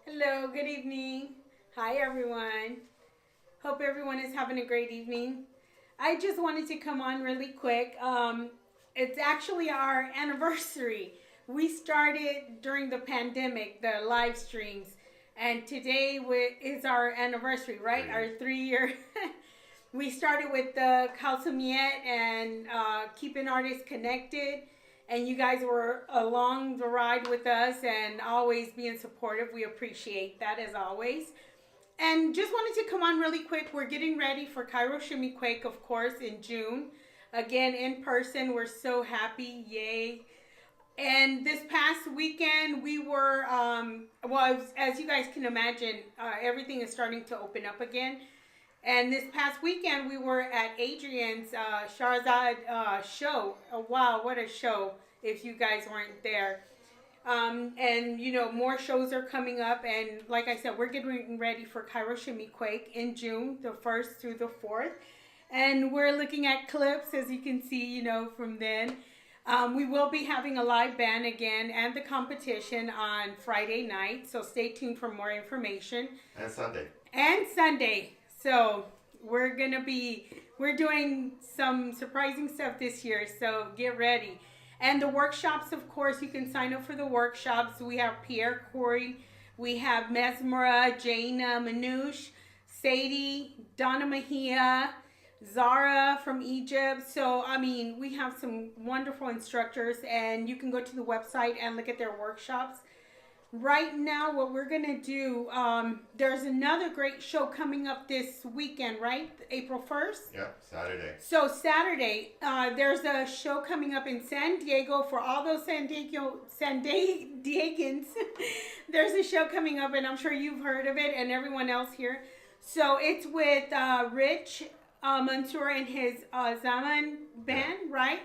Hello, good evening. Hi, everyone. Hope everyone is having a great evening. I just wanted to come on really quick. It's actually our anniversary. We started during the pandemic, the live streams, and today is our anniversary, right? Our 3 year. We started with the Calcimiet and keeping artists connected. And you guys were along the ride with us and always being supportive. We appreciate that as always. And just wanted to come on really quick. We're getting ready for Cairo Shimmy Quake, of course, in June. Again, in person. We're so happy. Yay. And this past weekend, we were, well, as you guys can imagine, everything is starting to open up again. And this past weekend, we were at Adrian's Shahrazad show. Oh, wow, what a show if you guys weren't there. And, more shows are coming up. And like I said, we're getting ready for Cairo Shimmy Quake in June, the 1st through the 4th. And we're looking at clips, as you can see, from then. We will be having a live band again and the competition on Friday night. So stay tuned for more information. And Sunday. And Sunday. So we're doing some surprising stuff this year. So get ready. And the workshops, of course, you can sign up for the workshops. We have Pierre Corey, we have Mesmera, Jaina, Manouche, Sadie, Donna Mejia, Zara from Egypt. So, we have some wonderful instructors, and you can go to the website and look at their workshops. Right now, what we're going to do, there's another great show coming up this weekend, right? April 1st? Yep, Saturday. So Saturday, there's a show coming up in San Diego for all those San Diegans. There's a show coming up, and I'm sure you've heard of it, and everyone else here. So it's with Rich Mansour and his Zaman band, right?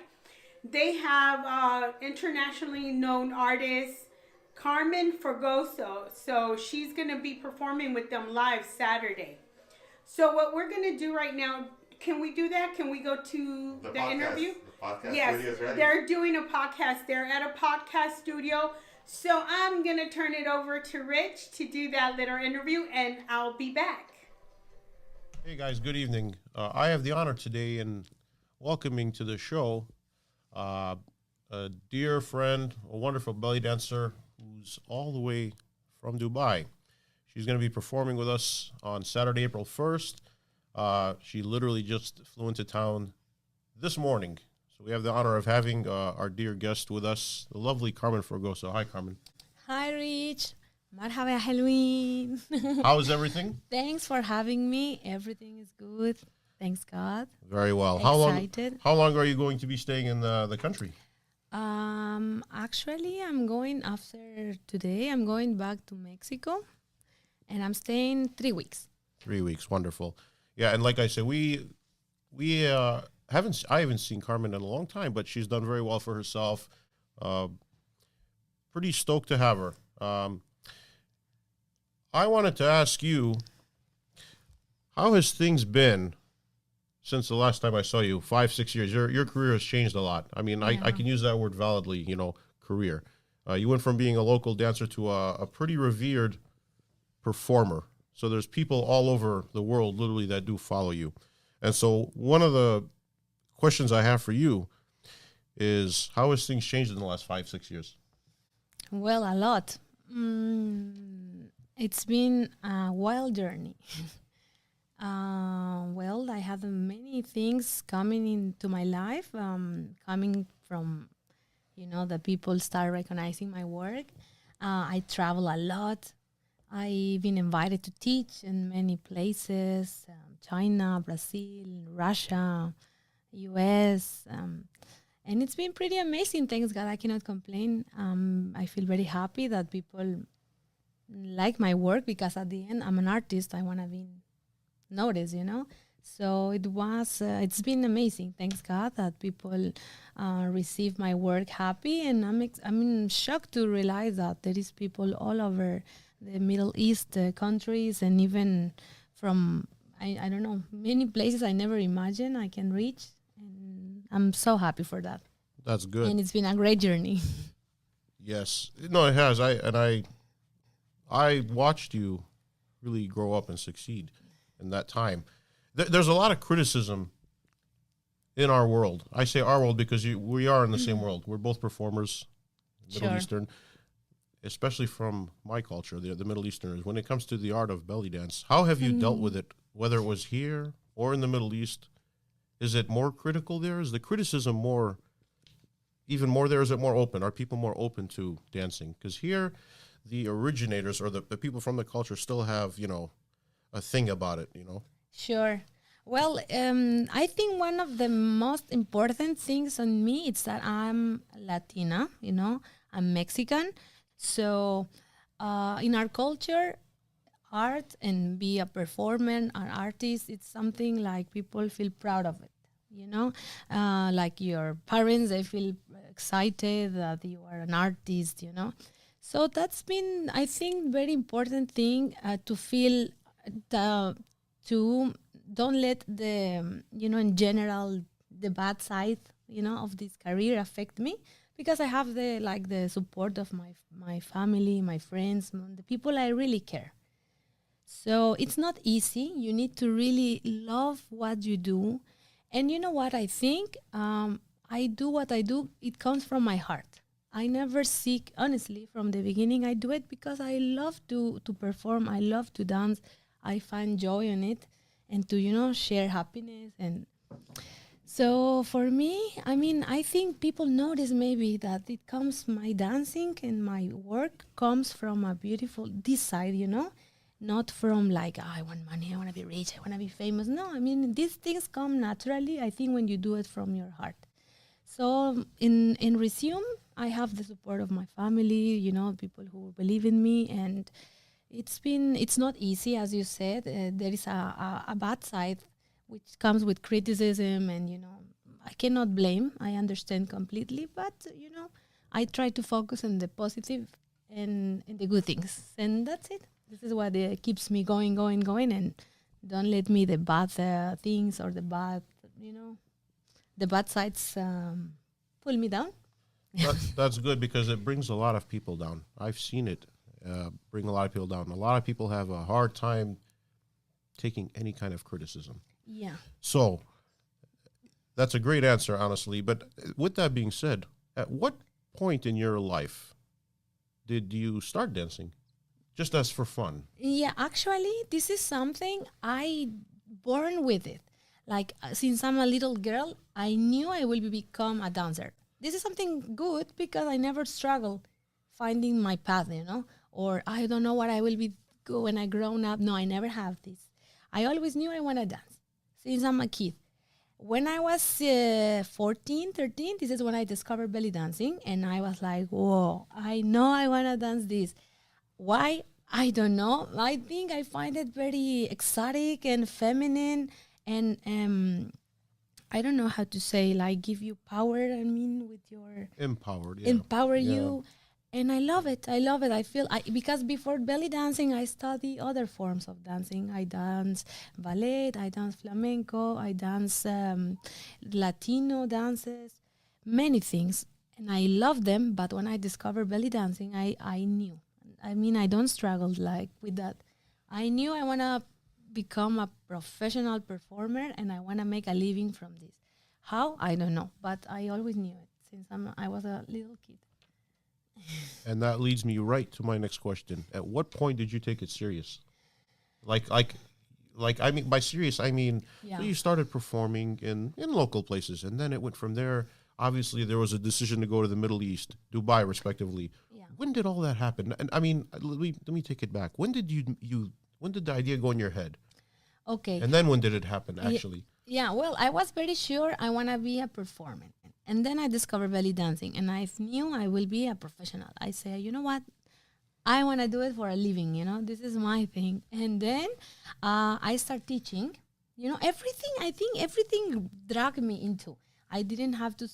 They have internationally known artists, Carmen Fergoso. So she's going to be performing with them live Saturday. So what we're going to do right now, can we do that? Can we go to the interview? The podcast yes, studio is ready. They're doing a podcast. They're at a podcast studio. So I'm going to turn it over to Rich to do that little interview, and I'll be back. Hey guys, good evening. I have the honor today in welcoming to the show a dear friend, a wonderful belly dancer who's all the way from Dubai. She's going to be performing with us on Saturday, April 1st. She literally just flew into town this morning. So we have the honor of having our dear guest with us, the lovely Carmen Fergoso. Hi, Carmen. Hi, Rich. Marhaba ya حلوين. How's everything? Thanks for having me. Everything is good. Thanks, God. Very well. Excited. How long are you going to be staying in the country? Actually, I'm going after today. I'm going back to Mexico, and I'm staying 3 weeks. 3 weeks, wonderful. Yeah, and like I said, I haven't seen Carmen in a long time, but she's done very well for herself. Pretty stoked to have her. I wanted to ask you, how has things been since the last time I saw you? 5-6 years. Your career has changed a lot. I mean, I can use that word validly. Career. You went from being a local dancer to a pretty revered performer. So there's people all over the world, literally, that do follow you. And so one of the questions I have for you is, how has things changed in the last 5-6 years? Well, a lot. It's been a wild journey. Well, I had many things coming into my life, coming from, the people start recognizing my work. I travel a lot. I've been invited to teach in many places, China, Brazil, Russia, US. And it's been pretty amazing. Thanks God, I cannot complain. I feel very happy that people like my work, because at the end, I'm an artist. I want to be noticed, So it's been amazing. Thanks God that people receive my work happy. And I'm shocked to realize that there is people all over the Middle East countries, and even from, I don't know, many places I never imagined I can reach. And I'm so happy for that. That's good. And it's been a great journey. Yes, no, it has. I watched you really grow up and succeed in that time. There's a lot of criticism in our world. I say our world because we are in the same world. We're both performers, Middle Sure. Eastern, especially from my culture, the Middle Easterners. When it comes to the art of belly dance, how have you dealt with it, whether it was here or in the Middle East? Is it more critical there? Is the criticism even more there? Is it more open? Are people more open to dancing? Because here, the originators or the people from the culture still have, a thing about it, Sure. Well, I think one of the most important things on me is that I'm Latina, I'm Mexican. So in our culture, art and be a performer, an artist, it's something like people feel proud of it, like your parents, they feel excited that you are an artist. So that's been, I think, very important thing to feel to don't let the in general the bad side of this career affect me, because I have the support of my family, my friends, the people I really care. So it's not easy. You need to really love what you do. And you know what I think? I do what I do. It comes from my heart. I never seek, honestly, from the beginning. I do it because I love to perform. I love to dance. I find joy in it, and to share happiness. And so for me, I mean, I think people notice maybe that it comes, my dancing and my work comes from a beautiful, this side, not from like, I want money, I want to be rich, I want to be famous. No, I mean, these things come naturally, I think, when you do it from your heart. So in Resume, I have the support of my family, people who believe in me, and it's not easy, as you said. There is a bad side which comes with criticism, and I cannot blame. I understand completely, but I try to focus on the positive and the good things, and that's it. This is what keeps me going, and don't let me the bad things or the bad sides pull me down. That's good because it brings a lot of people down. I've seen it bring a lot of people down. A lot of people have a hard time taking any kind of criticism. Yeah. So that's a great answer, honestly. But with that being said, at what point in your life did you start dancing? Just as for fun? Yeah, actually, this is something I born with it. Like since I'm a little girl, I knew I will become a dancer. This is something good because I never struggled finding my path, or I don't know what I will be when I grown up. No, I never have this. I always knew I want to dance since I'm a kid. When I was 14, 13, this is when I discovered belly dancing, and I was like, whoa, I know I want to dance this. Why? I don't know. I think I find it very exotic and feminine, and I don't know how to say, like, give you power. I mean, with your empowered, yeah. Empower you, and I love it. I feel because before belly dancing, I study other forms of dancing. I dance ballet, I dance flamenco, I dance Latino dances, many things, and I love them. But when I discovered belly dancing, I knew. I mean, I don't struggle like with that. I knew I want to become a professional performer, and I want to make a living from this. How? I don't know, but I always knew it since I was a little kid. And that leads me right to my next question. At what point did you take it serious? Like I mean, by serious, I mean, so you started performing in local places, and then it went from there. Obviously, there was a decision to go to the Middle East, Dubai, respectively. Yeah. When did all that happen? And I mean, let me take it back. When did when did the idea go in your head? Okay. And then when did it happen, actually? Yeah, well, I was very sure I want to be a performer. And then I discovered belly dancing, and I knew I will be a professional. I say, you know what? I want to do it for a living, This is my thing. And then I start teaching. I think everything dragged me into. I didn't have to,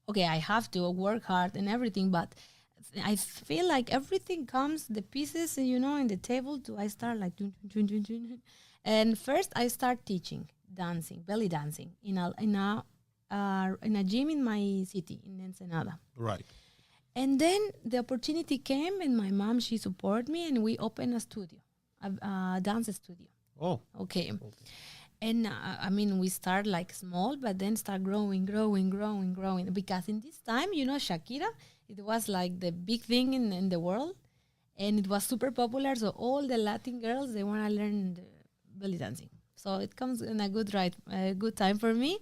okay, I have to work hard and everything, but I feel like everything comes, the pieces, in the table, I start like, and first I start teaching dancing, belly dancing, in a gym in my city, in Ensenada. Right. And then the opportunity came, and my mom, she supported me, and we opened a studio, a dance studio. Oh, Okay. And I mean, we start like small, but then start growing. Because in this time, Shakira, it was like the big thing in the world, and it was super popular. So all the Latin girls, they want to learn the belly dancing. So it comes in a good time for me.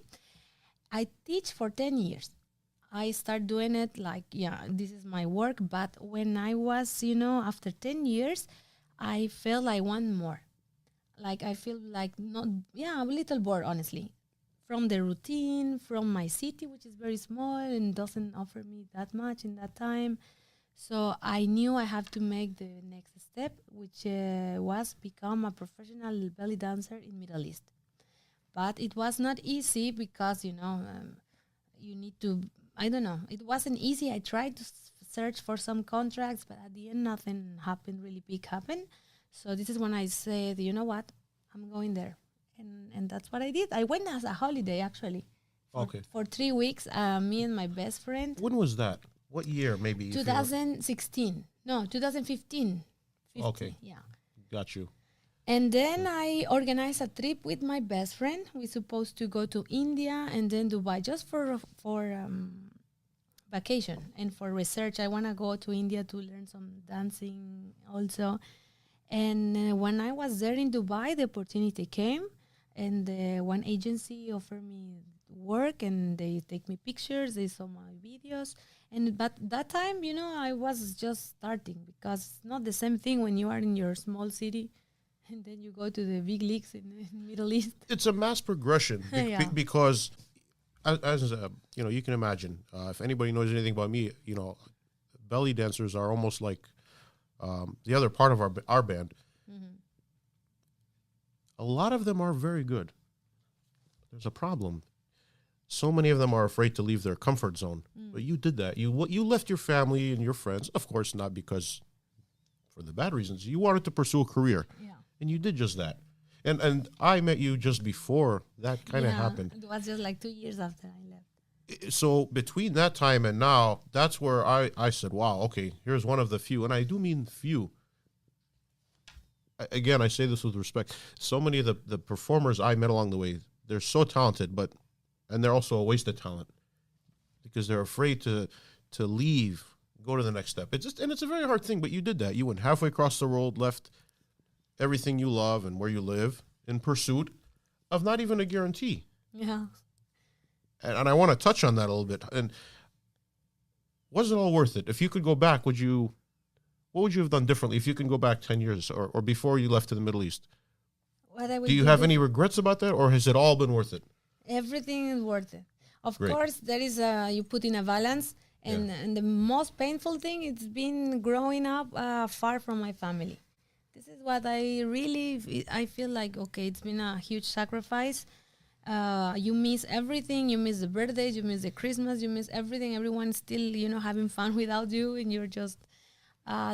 I teach for 10 years. I start doing it like, yeah, this is my work. But when I was, after 10 years, I felt I want more. Like I feel like not, yeah, I'm a little bored, honestly, from the routine, from my city, which is very small and doesn't offer me that much in that time. So I knew I have to make the next step, which was become a professional belly dancer in Middle East. But it was not easy because you need to. I don't know. It wasn't easy. I tried to search for some contracts, but at the end, nothing happened. Really big happened. So this is when I said, you know what, I'm going there, and that's what I did. I went as a holiday actually. okay. For 3 weeks. Me and my best friend. When was that? What year, maybe? if you know? 2016. No, 2015. 50, Okay. yeah. Got you. And then I organized a trip with my best friend. We're supposed to go to India and then Dubai just for vacation and for research. I want to go to India to learn some dancing also. And when I was there in Dubai, the opportunity came, and one agency offered me work, and they take me pictures. They saw my videos, but that time, I was just starting because it's not the same thing when you are in your small city, and then you go to the big leagues in the Middle East. It's a mass progression Yeah. because, as you can imagine, if anybody knows anything about me, belly dancers are almost like the other part of our band. Mm-hmm. A lot of them are very good. There's a problem. So many of them are afraid to leave their comfort zone. But you did that. You left your family and your friends, of course, not because for the bad reasons. You wanted to pursue a career, Yeah. and you did just that. And I met you just before that kind of happened. It was just like 2 years after I left. So between that time and now, that's where I said, wow, okay, here's one of the few, and I do mean few. Again, I say this with respect. So many of the performers I met along the way, they're so talented, and they're also a waste of talent because they're afraid to leave, go to the next step. It's a very hard thing, but you did that. You went halfway across the world, left everything you love and where you live in pursuit of not even a guarantee. Yeah. And I want to touch on that a little bit. And was it all worth it? If you could go back, what would you have done differently if you can go back 10 years or before you left to the Middle East? What I would Do you have any regrets about that, or has it all been worth it? Everything is worth it. Of Great. course, there is you put in a balance, and the most painful thing it's been growing up far from my family. This is what I feel like. Okay, it's been a huge sacrifice. You miss everything. You miss the birthdays. You miss the Christmas. You miss everything. Everyone's still having fun without you, and you're just.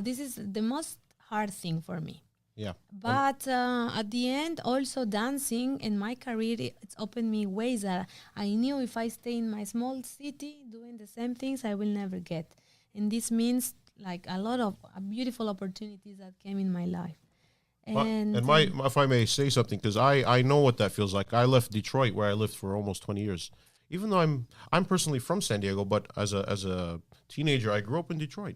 This is the most hard thing for me. Yeah. But at the end, also dancing in my career, it's opened me ways that I knew if I stay in my small city doing the same things, I will never get. And this means like a lot of beautiful opportunities that came in my life. And if I may say something, because I know what that feels like. I left Detroit, where I lived for almost 20 years. Even though I'm personally from San Diego, but as a teenager, I grew up in Detroit.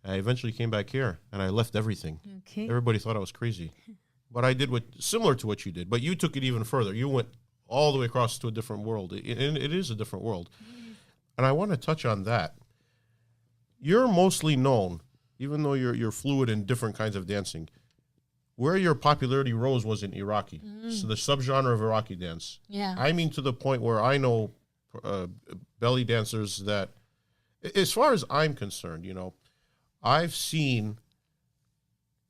I eventually came back here, and I left everything. Okay. Everybody thought I was crazy. But I did similar to what you did. But you took it even further. You went all the way across to a different world. It is a different world. And I want to touch on that. You're mostly known, even though you're fluid in different kinds of dancing, where your popularity rose was in Iraqi. So the subgenre of Iraqi dance. Yeah. I mean, to the point where I know belly dancers that, as far as I'm concerned, I've seen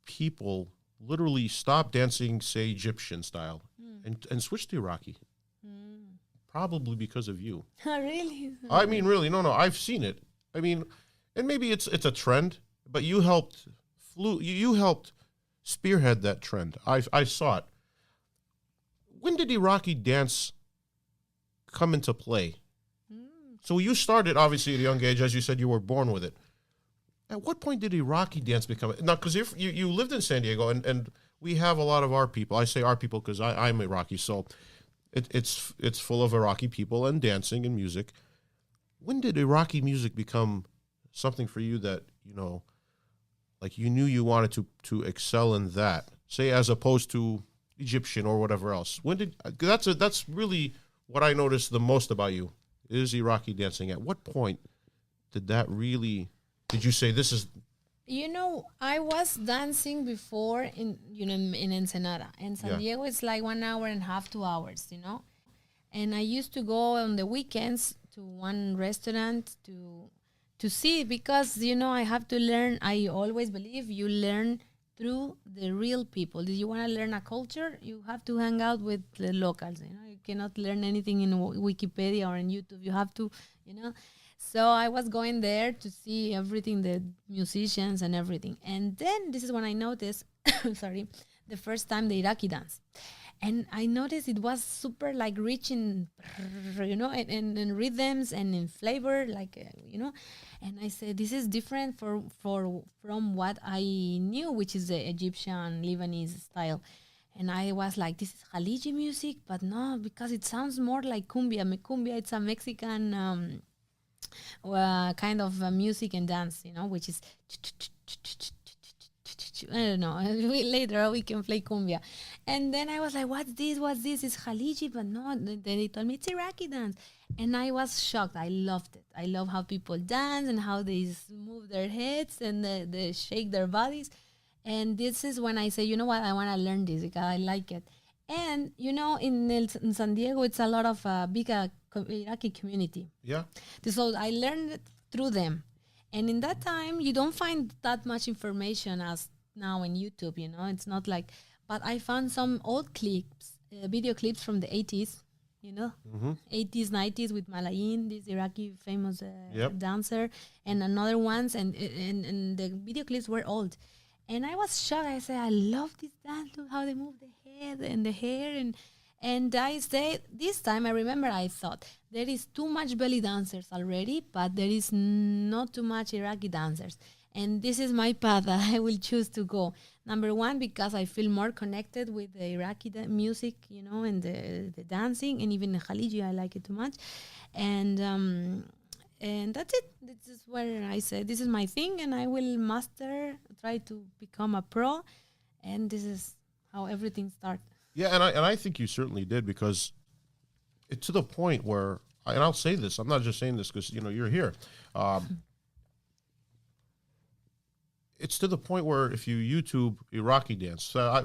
people literally stop dancing, say, Egyptian style and switch to Iraqi. Probably because of you. Really? I mean, really, no, I've seen it. I mean, and maybe it's a trend, but you helped spearhead that trend. I saw it. When did Iraqi dance come into play? So you started obviously at a young age, as you said, you were born with it. At what point did Iraqi dance become now? Because if you lived in San Diego, and we have a lot of our people. I say our people because I'm Iraqi, so it's full of Iraqi people and dancing and music. When did Iraqi music become something for you that like you knew you wanted to excel in that? Say as opposed to Egyptian or whatever else. When did that's really what I noticed the most about you is Iraqi dancing. At what point did that really? Did you say this is? I was dancing before in Ensenada, and San Diego it's like 1 hour and a half, 2 hours, and I used to go on the weekends to one restaurant to see, because I have to learn. I always believe you learn through the real people. If you want to learn a culture, you have to hang out with the locals. You cannot learn anything in Wikipedia or in YouTube. You have to, So I was going there to see everything, the musicians and everything. And then this is when I noticed, the first time the Iraqi dance. And I noticed it was super like rich in, in rhythms and in flavor, And I said, this is different from what I knew, which is the Egyptian Lebanese style. And I was like, this is Khaliji music, but no, because it sounds more like cumbia. Cumbia, it's a Mexican kind of music and dance, which is I don't know. Later we can play cumbia. And then I was like, what's this? It's Khaliji, but no. Then they told me it's Iraqi dance. And I was shocked. I loved it. I love how people dance and how they move their heads and they shake their bodies. And this is when I say, you know what, I want to learn this because I like it. And, in San Diego, it's a lot of big Iraqi community. Yeah. So I learned it through them. And in that time, you don't find that much information as now in YouTube, It's not like, but I found some old clips, video clips from the 80s, 80s, 90s with Malayin, this Iraqi famous dancer, and another ones. And the video clips were old. And I was shocked. I said, I love this dance. Look how they move the head and the hair. And I said, this time I remember I thought, there is too much belly dancers already, but there is not too much Iraqi dancers. And this is my path that I will choose to go. Number one, because I feel more connected with the Iraqi music, and the dancing, and even the Khaliji, I like it too much. And that's it. This is where I said, this is my thing, and I will try to become a pro. And this is how everything started. Yeah, and I think you certainly did, because it's to the point where, and I'll say this, I'm not just saying this because you're here. It's to the point where if you YouTube Iraqi dance, I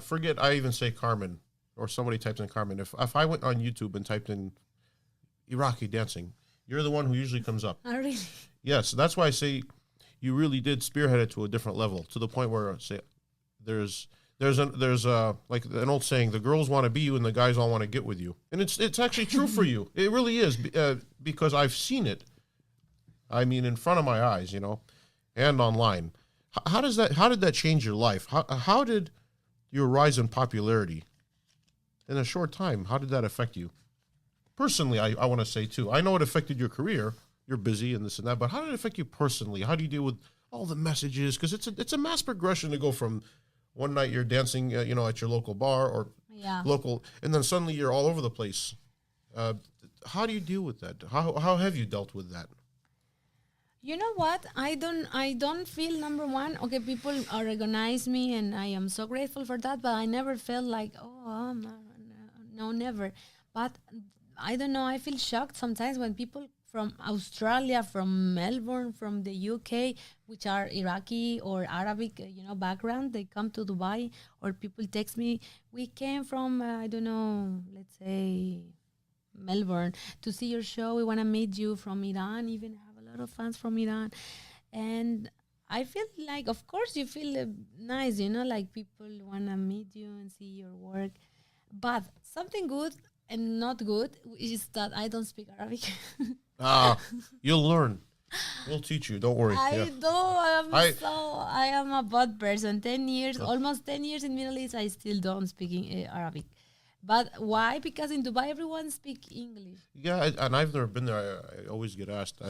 even say Carmen, or somebody types in Carmen. If I went on YouTube and typed in Iraqi dancing, you're the one who usually comes up. Oh, really? Yes, that's why I say you really did spearhead it to a different level, to the point where say there's like an old saying, the girls want to be you and the guys all want to get with you. And it's actually true for you. It really is, because I've seen it. I mean, in front of my eyes, and online. How did that change your life? How did your rise in popularity in a short time, how did that affect you? Personally, I want to say too, I know it affected your career. You're busy and this and that, but how did it affect you personally? How do you deal with all the messages? Because it's a mass progression to go from one night you're dancing, at your local bar or local, and then suddenly you're all over the place. How do you deal with that? How have you dealt with that? You know what? I don't feel, number one, okay, people recognize me and I am so grateful for that, but I never felt like, no, never. But I don't know, I feel shocked sometimes when people from Australia, from Melbourne, from the UK, which are Iraqi or Arabic, background, they come to Dubai, or people text me, we came from, let's say Melbourne to see your show. We want to meet you from Iran, even have a lot of fans from Iran. And I feel like, of course, you feel nice, like people want to meet you and see your work. But something good and not good is that I don't speak Arabic. You'll learn. We'll teach you. Don't worry. I am a bad person. 10 years, almost 10 years in Middle East, I still don't speak Arabic. But why? Because in Dubai, everyone speak English. Yeah, and I've never been there. I always get asked.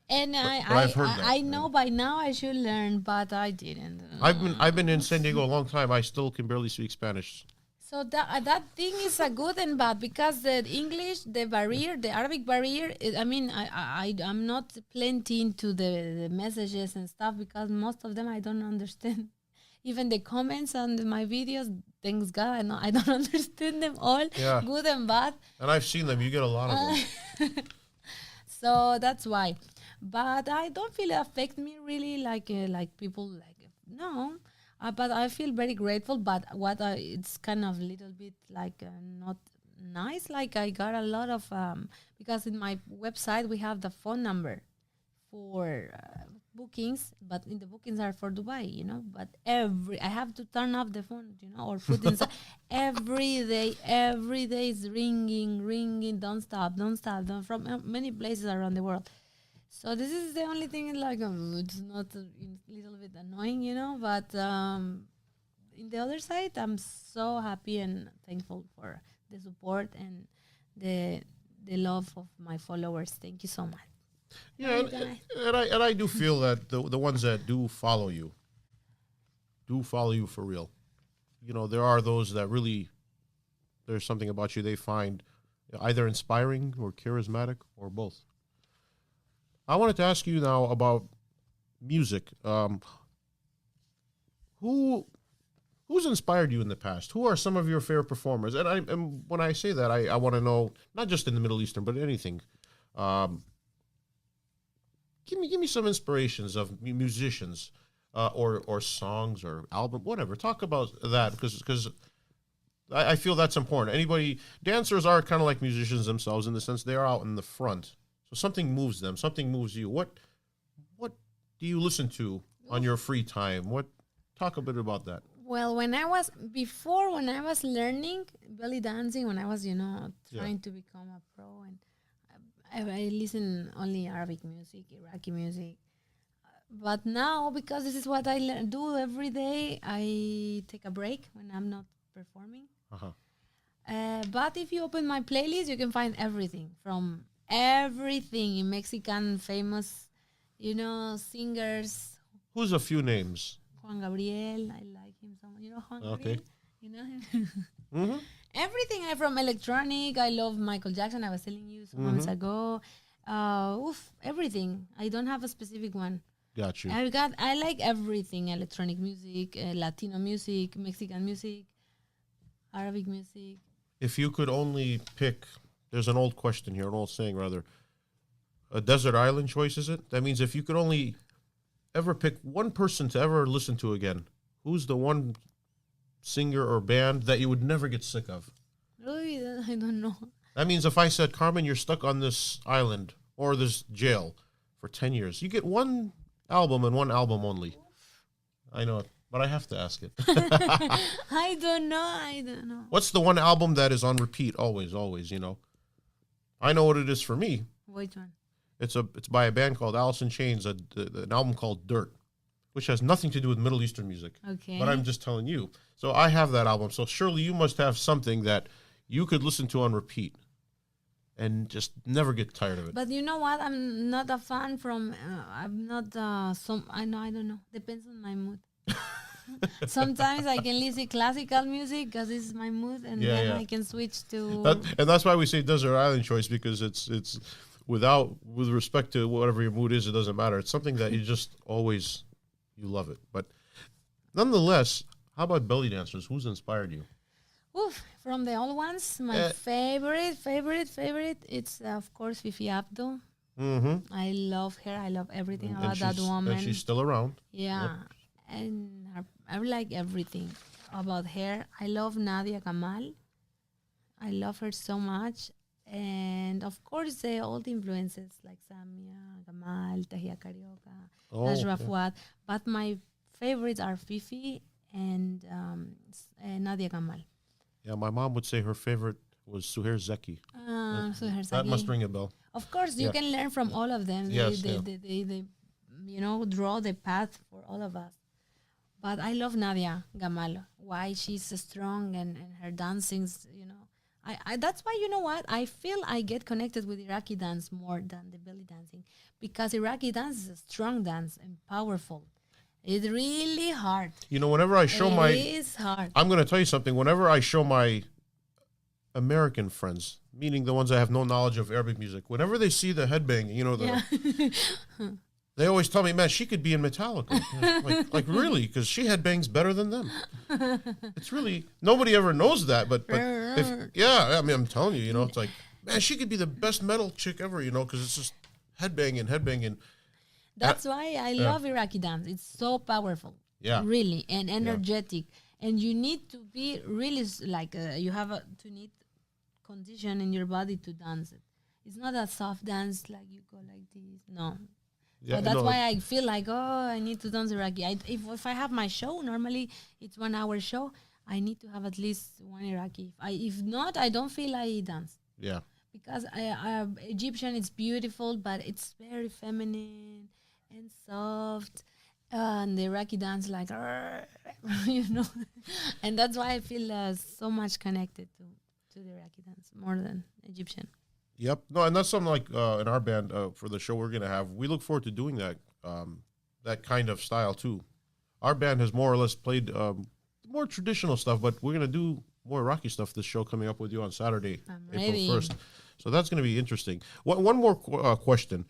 And But I've heard that, I know by now I should learn, but I didn't. I've been in San Diego a long time. I still can barely speak Spanish. So that thing is a good and bad because the English, the barrier, the Arabic barrier. I mean, I'm not plenty into the messages and stuff because most of them I don't understand. Even the comments on my videos, thanks God, I don't understand them all, Yeah. good and bad. And I've seen them. You get a lot of them. So that's why. But I don't feel it affect me really like people like no. But I feel very grateful. But it's kind of a little bit like not nice. Like I got a lot of because in my website we have the phone number for bookings, but in the bookings are for Dubai, But I have to turn off the phone, or put inside. Every day is ringing, don't stop, from many places around the world. So this is the only thing, like it's not a little bit annoying, But in the other side, I'm so happy and thankful for the support and the love of my followers. Thank you so much. Yeah, and I do feel that the ones that do follow you for real. There are those that really, there's something about you they find either inspiring or charismatic or both. I wanted to ask you now about music. Who's inspired you in the past? Who are some of your favorite performers? And when I say that, I want to know, not just in the Middle Eastern, but anything. Give me some inspirations of musicians, or songs or album, whatever. Talk about that because I feel that's important. Dancers are kind of like musicians themselves in the sense they are out in the front. So something moves them, something moves you. What do you listen to on your free time? Talk a bit about that. Well, when I was learning belly dancing, when I was, trying to become a pro, and I listen only Arabic music, Iraqi music. But now, because this is what I do every day, I take a break when I'm not performing. But if you open my playlist, you can find everything from everything in Mexican famous, singers. Who's a few names? Juan Gabriel, I like him so much. Juan Okay. Gabriel? You know him? Mm-hmm. Everything from electronic. I love Michael Jackson. I was telling you some months ago. Everything. I don't have a specific one. Got you. I like everything: electronic music, Latino music, Mexican music, Arabic music. If you could only pick, there's an old question here, an old saying rather. A desert island choice, is it? That means if you could only ever pick one person to ever listen to again, who's the one singer or band that you would never get sick of? Really, I don't know. That means if I said, Carmen, you're stuck on this island or this jail for 10 years, you get one album and one album only. I know it, but I have to ask it. I don't know. What's the one album that is on repeat always? I know what it is for me. Which one? It's by a band called Alice in Chains, an album called Dirt, which has nothing to do with Middle Eastern music. Okay. But I'm just telling you. So I have that album. So surely you must have something that you could listen to on repeat and just never get tired of it. But you know what? I'm not a fan from. I'm not I don't know. Depends on my mood. Sometimes I can listen classical music because this is my mood, and then I can switch to. And that's why we say desert island choice, because it's with respect to whatever your mood is, it doesn't matter. It's something that you just always, you love it. But nonetheless, how about belly dancers? Who's inspired you? Oof, from the old ones, my favorite, it's of course Fifi Abdo. Mm-hmm. I love her. I love everything about that woman. And she's still around. Yeah. Yep. And I like everything about her. I love Nadia Kamal. I love her so much. And of course, the old influences like Samia, Kamal, Tahia Carioca, Najwa Fuad. But my favorites are Fifi and Nadia Kamal. Yeah, my mom would say her favorite was Suher Zeki. Suher Zeki. That must ring a bell. Of course, you can learn from all of them. Yes, They draw the path for all of us. But I love Nadia Gamal. Why she's so strong and her dancing's, I that's why, you know what? I feel I get connected with Iraqi dance more than the belly dancing, because Iraqi dance is a strong dance and powerful. It's really hard. You know, whenever I show It is hard. I'm going to tell you something. Whenever I show my American friends, meaning the ones that have no knowledge of Arabic music, whenever they see the headbanging, they always tell me, man, she could be in Metallica. like really, because she headbangs better than them. It's really, nobody ever knows that, but I mean, I'm telling you, it's like, man, she could be the best metal chick ever, because it's just headbanging. That's why I love Iraqi dance. It's so powerful. Yeah. Really, and energetic. And you need to be really you have to need condition in your body to dance it. It's not a soft dance like you go like this. No. Yeah, So that's why I feel like, I need to dance Iraqi. If I have my show, normally it's 1 hour show, I need to have at least one Iraqi. If not, I don't feel I dance. Yeah. Because Egyptian is beautiful, but it's very feminine and soft. And the Iraqi dance like, and that's why I feel so much connected to the Iraqi dance more than Egyptian. Yep. No, and that's something like in our band for the show we're going to have. We look forward to doing that kind of style too. Our band has more or less played more traditional stuff, but we're going to do more Iraqi stuff this show coming up with you on Saturday, April 1st. So that's going to be interesting. One more question.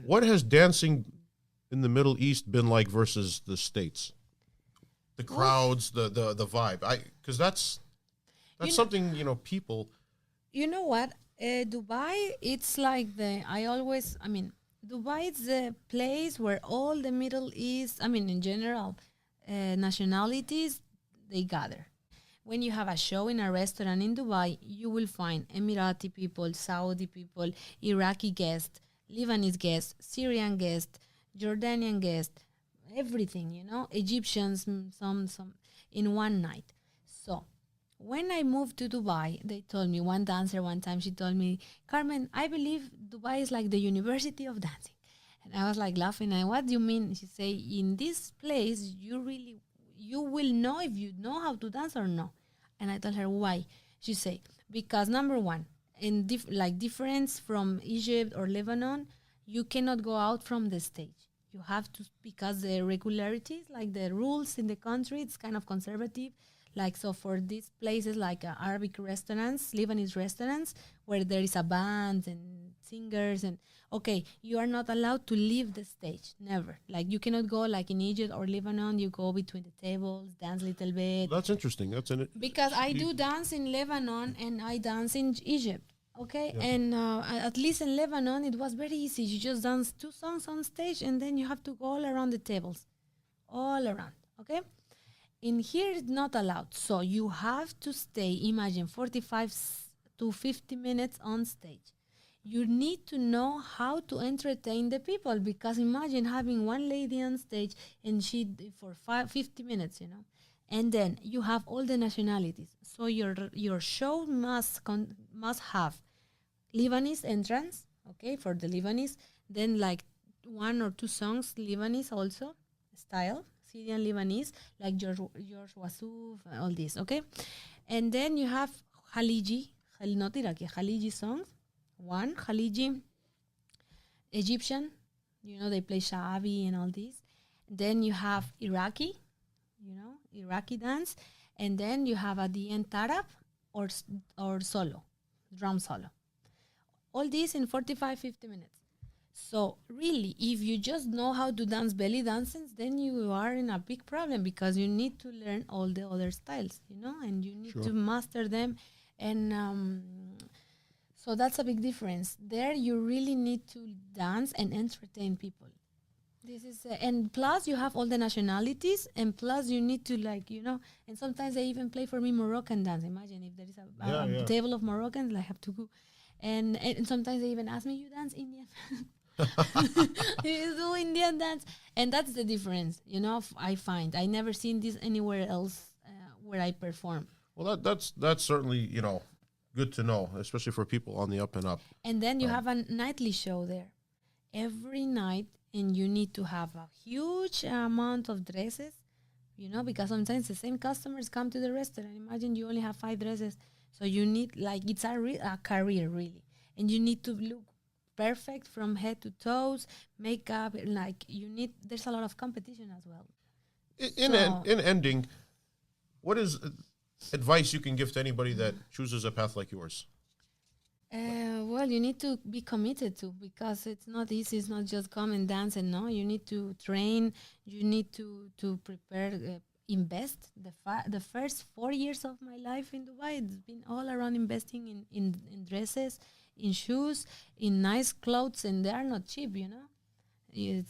What has dancing in the Middle East been like versus the States? The crowds, the vibe. Because that's something, people. You know what? Dubai, it's like Dubai is the place where all the Middle East, in general, nationalities, they gather. When you have a show in a restaurant in Dubai, you will find Emirati people, Saudi people, Iraqi guests, Lebanese guests, Syrian guests, Jordanian guests, everything, Egyptians, some in one night. So when I moved to Dubai, they told me, one dancer one time, she told me, Carmen, I believe Dubai is like the University of Dancing. And I was like laughing. And what do you mean? She say, in this place, you will know if you know how to dance or no. And I told her, why? She say, because number one, in difference from Egypt or Lebanon, you cannot go out from the stage. You have to, because the regularities, like the rules in the country, it's kind of conservative. So for these places like Arabic restaurants, Lebanese restaurants, where there is a band and singers you are not allowed to leave the stage, never. You cannot go like in Egypt or Lebanon, you go between the tables, dance a little bit. That's interesting. Because I do dance in Lebanon and I dance in Egypt. Okay, yeah. And at least in Lebanon, it was very easy. You just dance 2 songs on stage and then you have to go all around the tables, all around, okay? In here, it's not allowed. So you have to stay, imagine, 45 to 50 minutes on stage. You need to know how to entertain the people, because imagine having one lady on stage and she for 50 minutes, And then you have all the nationalities. So your show must have Lebanese entrance, okay, for the Lebanese. Then 1 or 2 songs Lebanese also, style. Syrian Lebanese, like George Wassouf, all this, okay? And then you have Khaliji, not Iraqi, Khaliji songs. 1, Khaliji, Egyptian, they play Sha'abi and all this. Then you have Iraqi, Iraqi dance. And then you have at the end Tarab or solo, drum solo. All this in 45, 50 minutes. So really, if you just know how to dance belly dances, then you are in a big problem, because you need to learn all the other styles, and you need to master them. And so that's a big difference. There, you really need to dance and entertain people. This is and plus you have all the nationalities, and plus you need to and sometimes they even play for me Moroccan dance. Imagine if there is a table of Moroccans, I have to go. And sometimes they even ask me, you dance Indian? You do Indian dance, and that's the difference. I find I never seen this anywhere else where I perform. Well, that's certainly good to know, especially for people on the up and up. And then you have a nightly show there every night, and you need to have a huge amount of dresses, you know, because sometimes the same customers come to the restaurant. Imagine you only have 5 dresses, so you need, like, it's a career really, and you need to look perfect from head to toes, makeup, like you need. There's a lot of competition as well. In ending, what is advice you can give to anybody that chooses a path like yours? Well, you need to be committed to, because it's not easy. It's not just come and dance and no. You need to train. You need to prepare. Invest. The first 4 years of my life in Dubai, it's been all around investing in dresses, in shoes, in nice clothes, and they are not cheap. You know, we're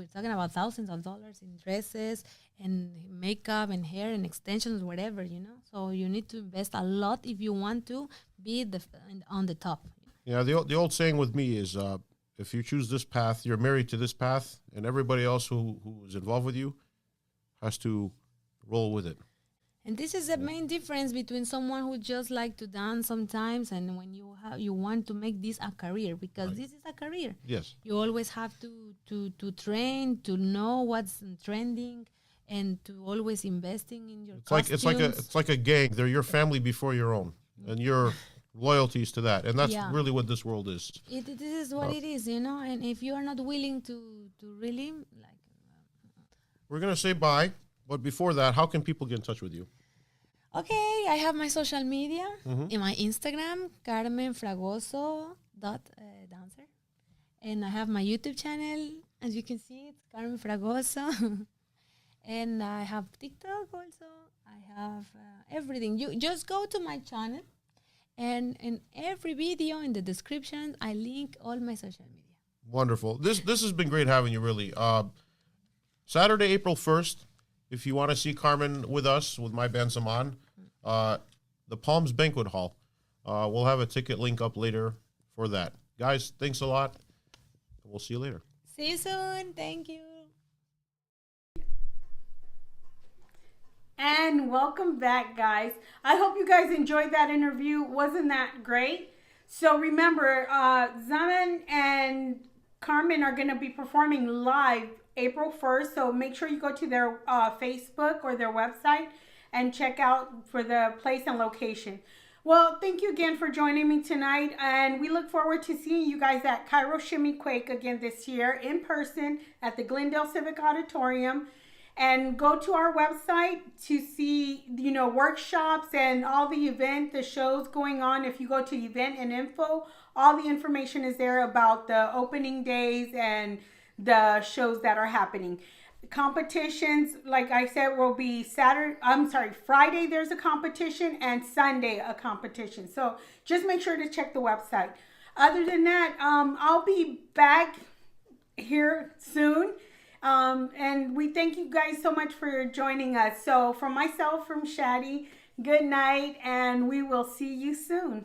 talking about thousands of dollars in dresses and makeup and hair and extensions, whatever, you know. So you need to invest a lot if you want to be on the top. Yeah, the old saying with me is, if you choose this path, you're married to this path, and everybody else who is involved with you has to roll with it. And this is the main difference between someone who just like to dance sometimes and when you want to make this a career, because this is a career. Yes. You always have to train, to know what's trending, and to always investing in your costumes. It's like a gang. They're your family before your own, and your loyalties to that, and that's really what this world is. This is what it is, you know. And if you are not willing to really like, we're gonna say bye. But before that, how can people get in touch with you? Okay, I have my social media. In my Instagram, carmenfragoso.dancer. And I have my YouTube channel. As you can see, it's Carmen Fragoso. And I have TikTok also. I have everything. You just go to my channel. And in every video in the description, I link all my social media. Wonderful. This has been great having you, really. Saturday, April 1st. If you want to see Carmen with us, with my band Zaman, the Palms Banquet Hall. We'll have a ticket link up later for that. Guys, thanks a lot. We'll see you later. See you soon. Thank you. And welcome back, guys. I hope you guys enjoyed that interview. Wasn't that great? So remember, Zaman and Carmen are going to be performing live April 1st, so make sure you go to their Facebook or their website and check out for the place and location. Well, thank you again for joining me tonight, and we look forward to seeing you guys at Cairo Shimmy Quake again this year in person at the Glendale Civic Auditorium. And go to our website to see, you know, workshops and all the shows going on. If you go to event and info, all the information is there about the opening days and the shows that are happening. Competitions, like I said, will be Friday there's a competition and Sunday a competition. So just make sure to check the website. Other than that, I'll be back here soon. And we thank you guys so much for joining us. So from myself, from Shadi, good night, and we will see you soon.